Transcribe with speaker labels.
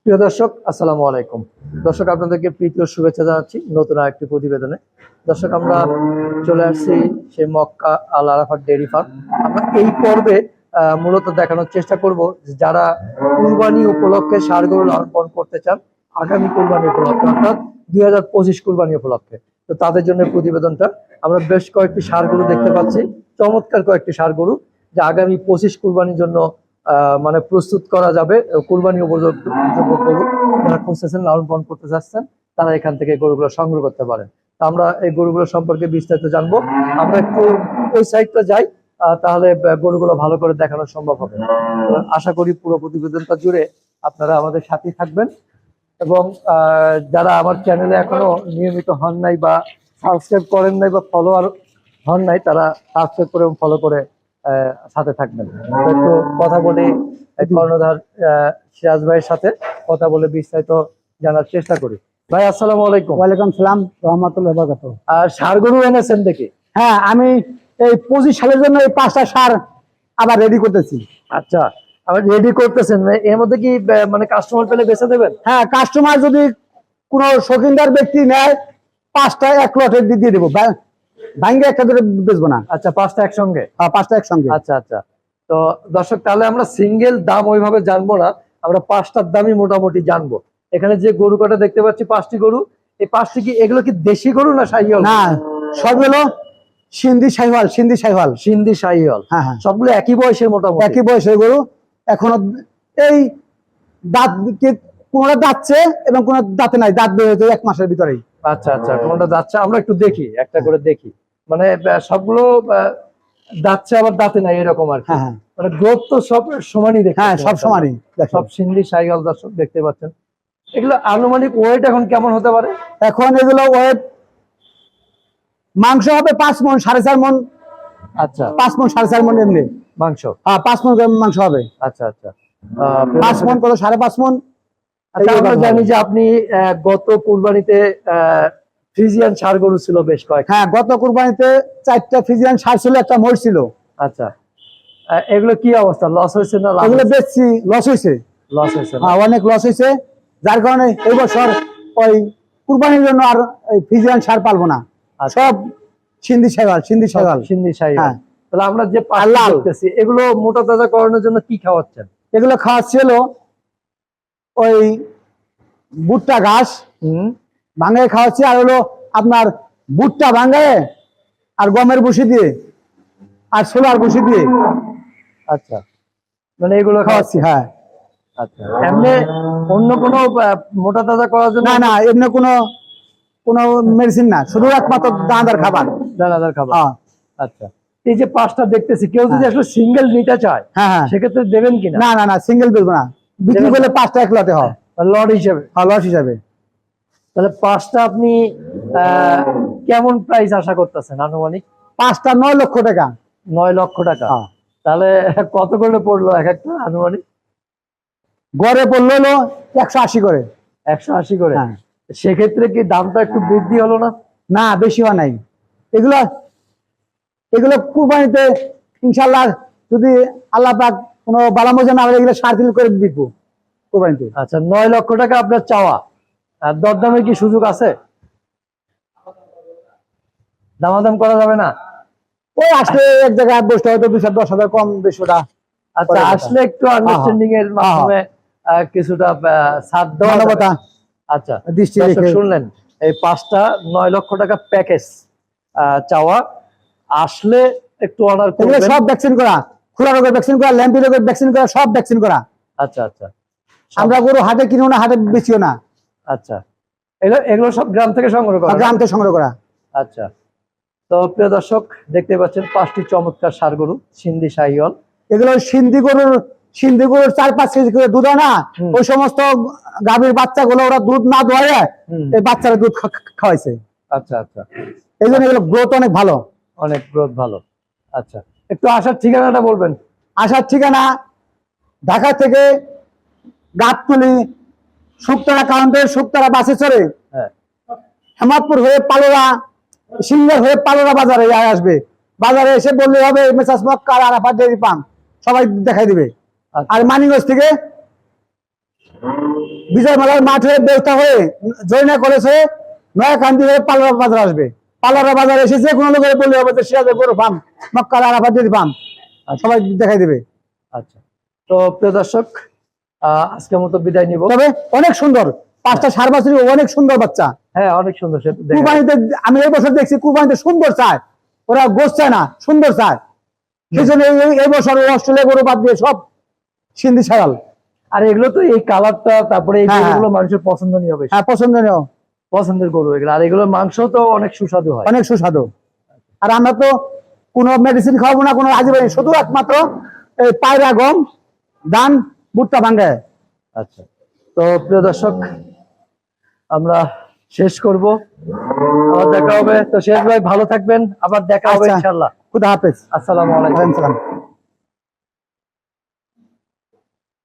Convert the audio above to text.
Speaker 1: প্রিয় দর্শক, আসসালামু আলাইকুম। দর্শক, আপনাদেরকে প্রীতি ও শুভেচ্ছা জানাচ্ছি নতুন আরেকটি প্রতিবেদনে। দর্শক, আমরা চলে আসছি সেই মক্কা আল আরাফাত ডেইরি ফার্ম। আমরা এই পর্বে মূলত দেখানোর চেষ্টা করব যারা কুরবানি উপলক্ষে ষাঁড় গরু লালন পালন করতে চান আগামী কুরবানি উপলক্ষে, অর্থাৎ 2025 কুরবানি উপলক্ষে। তো তাদের জন্য প্রতিবেদনটা। আমরা বেশ কয়েকটি ষাঁড় গরু দেখতে পাচ্ছি, চমৎকার কয়েকটি ষাঁড় গরু যা আগামী 25 কুরবানির জন্য মানে প্রস্তুত করা যাবে। কুরবানি উপযোগ্য গরু যারা খুঁজতেছেন, লালন পালন করতে চাচ্ছেন, তারা এখান থেকে গরুগুলো সংগ্রহ করতে পারেন। আমরা এই গরুগুলো সম্পর্কে বিস্তারিত জানবো। আমরা একটু ওই সাইডটা যাই, তাহলে গরুগুলো ভালো করে দেখানো সম্ভব হবে। আশা করি পুরো প্রতিবেদনটা জুড়ে আপনারা আমাদের সাথেই থাকবেন এবং যারা আমার চ্যানেলে এখনো নিয়মিত হন নাই বা সাবস্ক্রাইব করেন নাই বা ফলোয়ার হন নাই, তারা সাবস্ক্রাইব করে এবং ফলো করে সাথে থাকবেন। একটু কথা বলি কর্ণধার সিরাজ ভাইয়ের সাথে কথা বলে বিস্তারিত জানার চেষ্টা করি। ভাই, আসসালামু আলাইকুম।
Speaker 2: ওয়ালাইকুম সালাম রহমতুল্লাহ বারাকাতুহু।
Speaker 1: আর ষাঁড় গরু এনেছেন দেখি?
Speaker 2: হ্যাঁ, আমি এই 25 সালের জন্য এই 5টা ষাঁড় আবার রেডি করতেছি।
Speaker 1: আচ্ছা, আবার রেডি করতেছেন? এর মধ্যে কি মানে কাস্টমার পেলে বেচে দেবেন?
Speaker 2: হ্যাঁ, কাস্টমার যদি কোনো শৌখিনদার ব্যক্তি নেয় 5টা এক লটে দিয়ে দেবো, ভাঙ্গে একটা ধরে বেচবো না।
Speaker 1: আচ্ছা, 5টা একসঙ্গে?
Speaker 2: হ্যাঁ, 5টা একসঙ্গে।
Speaker 1: আচ্ছা আচ্ছা। তো দর্শক, তাহলে আমরা সিঙ্গেল দাম ওইভাবে জানবো না, আমরা 5টার দামই মোটামুটি জানবো। এখানে যে গরু কটা দেখতে পাচ্ছি, 5টি গরু, এই 5টি কি এগুলো কি দেশি গরু না শাহিওয়াল?
Speaker 2: না, সবগুলো সিন্ধি শাহিওয়াল।
Speaker 1: সিন্ধি শাহিওয়াল।
Speaker 2: হ্যাঁ হ্যাঁ,
Speaker 1: সবগুলো একই বয়সের, মোটামুটি
Speaker 2: একই বয়সের গরু। এখনো এই দাঁত কোনটা দাঁতছে এবং কোন দাঁতে নাই, দাঁত বের হয়েছে 1 মাসের ভিতরেই।
Speaker 1: আচ্ছা আচ্ছা, কোনটা যাচ্ছে আমরা একটু দেখি, একটা করে দেখি। মানে সবগুলো যাচ্ছে আবার দাঁতে নাই, এরকম আর কি।
Speaker 2: হ্যাঁ হ্যাঁ,
Speaker 1: মানে গ্রোথ তো সব সমানই দেখতে।
Speaker 2: হ্যাঁ সব সমানই,
Speaker 1: সব সিন্ধি শাহিওয়াল দর্শক দেখতে পাচ্ছেন। এগুলো আনুমানিক ওয়েট এখন কেমন হতে পারে?
Speaker 2: এখন এগুলো ওয়েট মাংস হবে 5 মণ 4.5 মণ।
Speaker 1: আচ্ছা,
Speaker 2: 5 মণ 4.5 মণ এমনি
Speaker 1: মাংস?
Speaker 2: হ্যাঁ, 5 মণ মাংস হবে।
Speaker 1: আচ্ছা আচ্ছা,
Speaker 2: 5 মণ কত 5.5 মণ।
Speaker 1: আচ্ছা, আমরা জানি যে আপনি গত কুরবানিতে ফ্রিজিয়ান ষাঁড় গরু ছিল বেশ কয়েক।
Speaker 2: হ্যাঁ, গত কুরবানিতে 4টা ফ্রিজিয়ান ষাঁড় ছিল, একটা মোষ ছিল।
Speaker 1: আচ্ছা, এগুলো কি অবস্থা? লস হয়েছে না লাভ?
Speaker 2: এগুলো বেচছি, লস হয়েছে।
Speaker 1: লস হয়েছে?
Speaker 2: হ্যাঁ, অনেক লস হয়েছে, যার কারণে এই বছর ওই কুরবানির জন্য আর এই ফ্রিজিয়ান ষাঁড় পালবো না। সব সিন্ধি শাহিওয়াল। হ্যাঁ,
Speaker 1: তাহলে আমরা যে পাল্লা করতেছি, এগুলো মোটা তাজা করানোর জন্য কি খাওয়াচ্ছেন?
Speaker 2: এগুলো খাওয়াচ্ছি হলো ওই ভুট্টা ঘাস ভাঙায় খাওয়াচ্ছি, আর হলো আপনার ভুট্টা ভাঙায় আর গমের ভুসি দিয়ে আর ছোলার ভুসি দিয়ে।
Speaker 1: আচ্ছা, মানে এগুলো
Speaker 2: খাওয়াচ্ছি। হ্যাঁ,
Speaker 1: আচ্ছা। এমনি অন্য কোনো মোটা তাজা করার জন্য?
Speaker 2: না না, এমনি কোনো মেডিসিন না, শুধু একমাত্র দানাদার খাবার।
Speaker 1: দানাদার খাবার।
Speaker 2: হ্যাঁ।
Speaker 1: আচ্ছা, এই যে 5টা দেখতেছি, কেউ যদি আসলে সিঙ্গেল নিতে চায়,
Speaker 2: হ্যাঁ,
Speaker 1: সেক্ষেত্রে দেবেন কিনা?
Speaker 2: না না না, সিঙ্গেল বেচবো না, বিক্রি করলে 5টা এক লটে হয়,
Speaker 1: লট হিসেবে।
Speaker 2: হ্যাঁ, লট হিসাবে।
Speaker 1: তাহলে 5টা আপনি কেমন প্রাইস আশা করতেছেন আনুমানিক?
Speaker 2: 5টা 9 লক্ষ টাকা।
Speaker 1: 9 লক্ষ টাকা?
Speaker 2: হ্যাঁ।
Speaker 1: তাহলে কত করে পড়লো এক একটা আনুমানিক?
Speaker 2: গড়ে পড়লো হলো 180 করে।
Speaker 1: 180 করে?
Speaker 2: হ্যাঁ।
Speaker 1: সেক্ষেত্রে কি দামটা একটু বৃদ্ধি হলো না?
Speaker 2: না, বেশি হয় নাই। এগুলো কুরবানিতে ইনশাল্লাহ যদি আল্লাহ পাক কোনো বালা মজা না হলে এগুলো 3.5 করে বিকবো কুরবানিতে।
Speaker 1: আচ্ছা, 9 লক্ষ টাকা আপনার চাওয়া, আর দরদামের কি সুযোগ আছে? দামাদাম করা যাবে না?
Speaker 2: ওই আসলে এক জায়গায় বসতে হয়তো 2-10,000 কম 200টা।
Speaker 1: আচ্ছা, আসলে একটু আন্ডারস্ট্যান্ডিং এর মাধ্যমে কিছুটা ছাড় দেওয়া যাবে। আচ্ছা,
Speaker 2: দৃষ্টি
Speaker 1: শুনলেন, এই 5টা 9 লক্ষ টাকা প্যাকেজ চাওয়া, আসলে একটু অর্ডার করবেন।
Speaker 2: সব ভ্যাকসিন করা, খোলা রোগের ভ্যাকসিন করা, ল্যাম্পি রোগের ভ্যাকসিন করা, সব ভ্যাকসিন করা।
Speaker 1: আচ্ছা আচ্ছা,
Speaker 2: আমরা গরু হাটে কিনিও না, হাটে বেচিও না।
Speaker 1: আচ্ছা, এগুলো সব গ্রাম থেকে সংগ্রহ করা?
Speaker 2: গ্রাম থেকে সংগ্রহ করা।
Speaker 1: আচ্ছা, তো প্রিয় দর্শক, দেখতে পাচ্ছেন 5টি চমৎকার ষাঁড় গরু, সিন্ধি শাহিওয়াল।
Speaker 2: এগুলো সিন্ধি গরুর 4-5 কেজি করে দুধ হয় না, ওই সমস্ত গাভীর বাচ্চাগুলো ওরা দুধ না দোয়ায় এই বাচ্চারা দুধ খাওয়াইছে।
Speaker 1: আচ্ছা আচ্ছা,
Speaker 2: এই জন্য এগুলো গ্রোথ অনেক ভালো।
Speaker 1: অনেক গ্রোথ ভালো। আচ্ছা, একটু আসার ঠিকানাটা বলবেন?
Speaker 2: আসার ঠিকানা ঢাকা থেকে গাবতলী শুকতারা কাউন্টার, শুকতারা বাসে চড়ে হেমাদপুর হয়ে পালোরা, সিঙ্গার হয়ে পালোরা বাজারে আসবে। বাজারে এসে বললে হবে মেসাজ মক্কা আল আরাফাত ডেইরি ফার্ম, সবাই দেখাই দিবে। আর মানিগঞ্জ থেকে বিজয় মালার মাঠ হয়ে বেউতা হয়ে জয়না কলেজে নয়া কান্দি হয়ে পালোরা বাজার আসবে। পালোরা বাজার এসে যে কোনো লোকের বললে হবে যে সিরাজের গরু ফার্ম, মক্কা আল আরাফাত ডেইরি ফার্ম, সবাই দেখাই দেবে।
Speaker 1: আচ্ছা, তো প্রিয় দর্শক আজকের মতো বিদায় নিব।
Speaker 2: তবে অনেক সুন্দর, 5টা সার বাছুরি, অনেক সুন্দর বাচ্চা।
Speaker 1: হ্যাঁ, অনেক সুন্দর। সে দেখা
Speaker 2: কুরবানিতে আমি এই বছর দেখছি কুরবানিতে সুন্দর চায়, ওরা গোস চায় না, সুন্দর চায়। সেই জন্য এই বছর অস্ট্রেলিয়া গরু বাদ দিয়ে সব সিন্ধি ছাড়াল।
Speaker 1: আর এগুলো তো এই কালারটা, তারপরে এই
Speaker 2: হ্যাঁ,
Speaker 1: গরুগুলো মানুষের পছন্দনীয়, বেশ
Speaker 2: হ্যাঁ পছন্দনীয়,
Speaker 1: পছন্দের গরু এগুলো। আর এগুলোর মাংস তো অনেক সুস্বাদু হয়,
Speaker 2: অনেক সুস্বাদু। আর আমরা তো কোনো মেডিসিন খাওয়াবো না, কোনো আজীবন, শুধু একমাত্র এই পায়রা, গম, ধান, ভুট্টা ভাঙ্গায়।
Speaker 1: আচ্ছা, তো প্রিয় দর্শক আমরা শেষ করব, আবার দেখা হবে। তো শেষ ভাই ভালো থাকবেন, আবার দেখা হবে
Speaker 2: আচ্ছা।
Speaker 1: ইনশাআল্লাহ।
Speaker 2: খুদা হাফেজ।
Speaker 1: আসসালামু আলাইকুম।
Speaker 2: ওয়ালাইকুম সালাম।